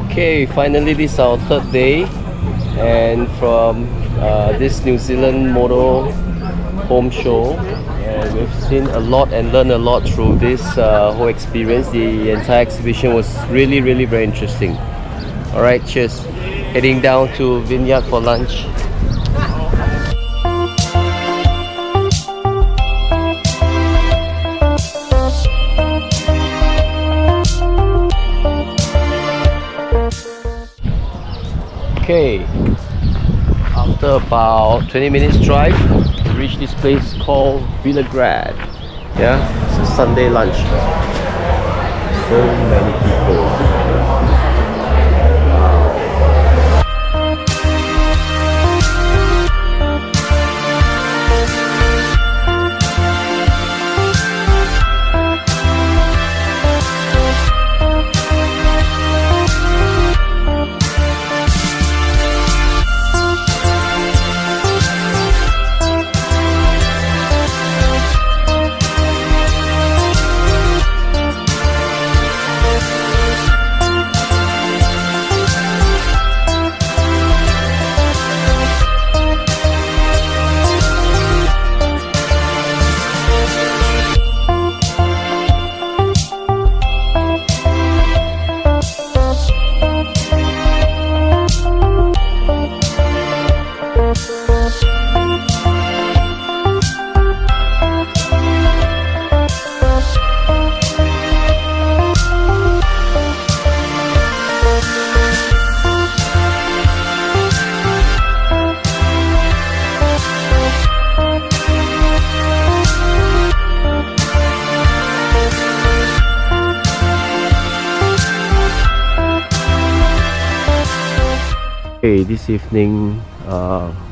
Okay, finally this is our third day, and from this New Zealand motor home show, and we've seen a lot and learned a lot through this whole experience. The entire exhibition was really very interesting. Alright, cheers. Heading down to Vineyard for lunch. Okay, after about 20 minutes drive, we reached this place called Vinograd. Yeah, it's a Sunday lunch. So many people. Okay, this evening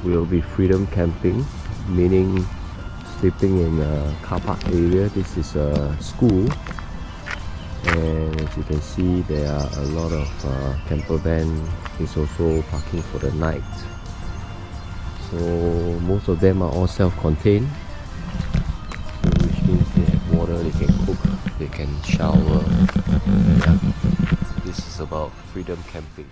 will be freedom camping, meaning sleeping in a car park area. This is a school, and as you can see, there are a lot of campervan is also parking for the night. So most of them are all self-contained, which means they have water, they can cook, they can shower. Yeah. This is about freedom camping.